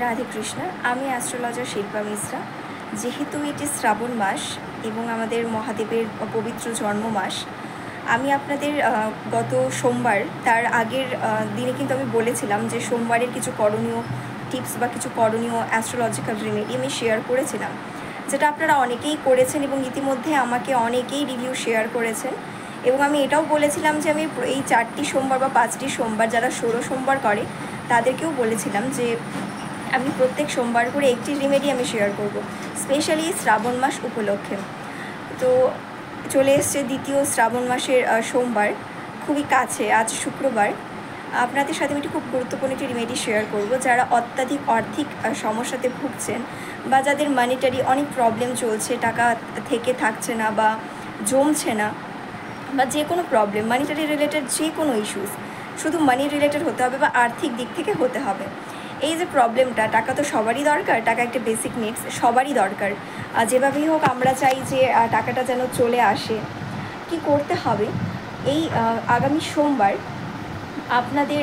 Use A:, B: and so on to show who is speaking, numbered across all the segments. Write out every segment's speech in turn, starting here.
A: রাধে কৃষ্ণ। আমি অ্যাস্ট্রোলজার শিল্পা মিশ্রা। যেহেতু এটি শ্রাবণ মাস এবং আমাদের মহাদেবের পবিত্র জন্ম মাস, আমি আপনাদের গত সোমবার তার আগের দিনে কিন্তু আমি বলেছিলাম যে সোমবারের কিছু করণীয় টিপস বা কিছু করণীয় অ্যাস্ট্রোলজিক্যাল রেমেডি আমি শেয়ার করেছিলাম, যেটা আপনারা অনেকেই করেছেন এবং ইতিমধ্যে আমাকে অনেকেই রিভিউ শেয়ার করেছেন। এবং আমি এটাও বলেছিলাম যে আমি এই 4টি সোমবার বা 5টি সোমবার যারা 16 সোমবার করে তাদেরকেও বলেছিলাম যে আমি প্রত্যেক সোমবার করে একটি রেমেডি আমি শেয়ার করব, স্পেশালি শ্রাবণ মাস উপলক্ষে। তো চলে এসছে দ্বিতীয় শ্রাবণ মাসের সোমবার, খুবই কাছে। আজ শুক্রবার। আপনাদের সাথে আমি একটি খুব গুরুত্বপূর্ণ একটি রেমেডি শেয়ার করব। যারা অত্যাধিক আর্থিক সমস্যাতে ভুগছেন বা যাদের মানিটারি অনেক প্রবলেম চলছে, টাকা থেকে থাকছে না বা জমছে না, বা যে কোনো প্রবলেম মানিটারি রিলেটেড, যে কোনো ইস্যুস, শুধু মানি রিলেটেড হতে হবে বা আর্থিক দিক থেকে হতে হবে। এই যে প্রবলেমটা, টাকা তো সবারই দরকার, টাকা একটা বেসিক নিডস, সবারই দরকার। যেভাবেই হোক আমরা চাই যে টাকাটা যেন চলে আসে। কি করতে হবে? এই আগামী সোমবার আপনাদের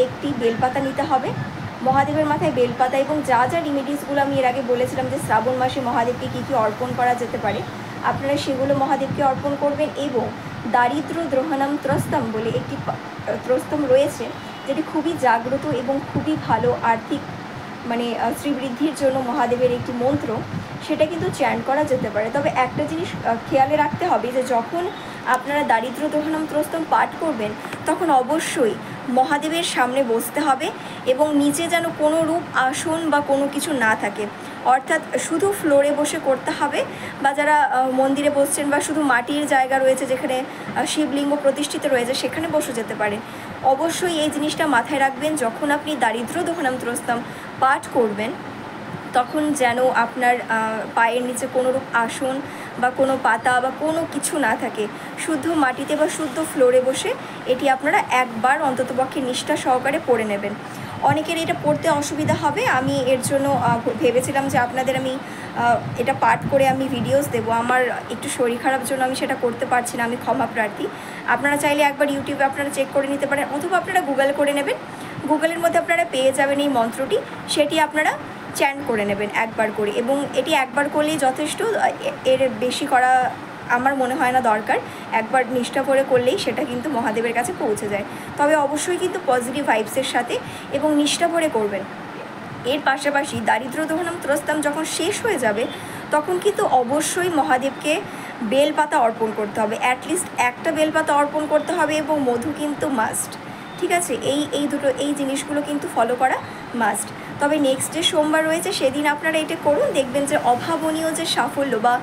A: একটি বেলপাতা নিতে হবে, মহাদেবের মাথায় বেলপাতা, এবং যা যা রেমেডিসগুলো আমি এর আগে বলেছিলাম যে শ্রাবণ মাসে মহাদেবকে কী কী অর্পণ করা যেতে পারে, আপনারা সেগুলো মহাদেবকে অর্পণ করবেন। এবং দারিদ্র দ্রোহণম ত্রস্তম বলে একটি ত্রস্তম রয়েছে, যেটি খুবই জাগ্রত এবং খুবই ভালো আর্থিক শ্রীবৃদ্ধির জন্য মহাদেবের একটি মন্ত্র। সেটা কিন্তু চ্যান্ট করা যেতে পারে। তবে একটা জিনিস খেয়ালে রাখতে হবে যে যখন আপনারা দারিদ্র দ্রোহণম ত্রস্তম পাঠ করবেন তখন অবশ্যই মহাদেবের সামনে বসতে হবে এবং নিচে যেন কোনো রূপ আসন বা কোনো কিছু না থাকে, অর্থাৎ শুধু ফ্লোরে বসে করতে হবে। বা যারা মন্দিরে বসছেন বা শুধু মাটির জায়গা রয়েছে যেখানে শিবলিঙ্গ প্রতিষ্ঠিত রয়েছে সেখানে বসে যেতে পারেন। অবশ্যই এই জিনিসটা মাথায় রাখবেন, যখন আপনি দারিদ্র দ্রোহণম ত্রস্তম পাঠ করবেন তখন যেন আপনার পায়ের নিচে কোনোরূপ আসন বা কোনো পাতা বা কোনো কিছু না থাকে, শুদ্ধ মাটিতে বা শুদ্ধ ফ্লোরে বসে এটি আপনারা একবার অন্ততপক্ষে নিষ্ঠা সহকারে পড়ে নেবেন। অনেকের এটা পড়তে অসুবিধা হবে, আমি এর জন্য ভেবেছিলাম যে আপনাদের আমি এটা পাঠ করে আমি ভিডিওস দেবো। আমার একটু শরীর খারাপ জন্য আমি সেটা করতে পারছি না, আমি ক্ষমা প্রার্থী। আপনারা চাইলে একবার ইউটিউবে আপনারা চেক করে নিতে পারেন, অথবা আপনারা গুগল করে নেবেন। গুগলের মধ্যে আপনারা পেয়ে যাবেন এই মন্ত্রটি, সেটি আপনারা চ্যান্ট করে নেবেন একবার করে। এবং এটি একবার করলেই যথেষ্ট, এর বেশি করা আমার মনে হয় না দরকার। একবার নিষ্ঠা করে করলেই সেটা কিন্তু মহাদেবের কাছে পৌঁছে যায়। তবে অবশ্যই কিন্তু পজিটিভ ভাইবসের সাথে এবং নিষ্ঠা ভরে করবেন। এর পাশাপাশি দারিদ্র দ্রোহণম ত্রস্তম যখন শেষ হয়ে যাবে তখন কিন্তু অবশ্যই মহাদেবকে বেলপাতা অর্পণ করতে হবে, অ্যাটলিস্ট একটা বেলপাতা অর্পণ করতে হবে, এবং মধু কিন্তু মাস্ট। ঠিক আছে, এই জিনিসগুলো কিন্তু ফলো করা মাস্ট। তবে নেক্সট ডে সোমবার রয়েছে, সেদিন আপনারা এটা করুন, দেখবেন যে অভাবনীয় যে সাফল্য বা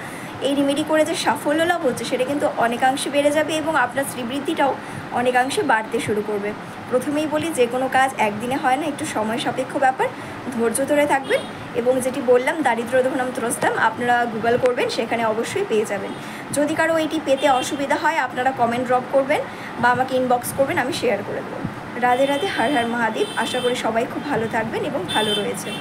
A: এই রেমেডি করে যে সাফল্য লাভ হচ্ছে সেটা কিন্তু অনেকাংশে বেড়ে যাবে এবং আপনার শ্রীবৃদ্ধিটাও অনেকাংশে বাড়তে শুরু করবে। প্রথমেই বলি, যে কোনো কাজ একদিনে হয় না, একটু সময় সাপেক্ষ ব্যাপার, ধৈর্য ধরে থাকবেন। এবং যেটি বললাম দারিদ্র দ্রোহণম ত্রস্তম, আপনারা গুগল করবেন, সেখানে অবশ্যই পেয়ে যাবেন। যদি কারো এটি পেতে অসুবিধা হয় আপনারা কমেন্ট ড্রপ করবেন বা আমাকে ইনবক্স করবেন, আমি শেয়ার করে দেবো। রাধে রাধে, হর হর মহাদেব। আশা করি সবাই খুব ভালো থাকবেন এবং ভালো রয়েছেন।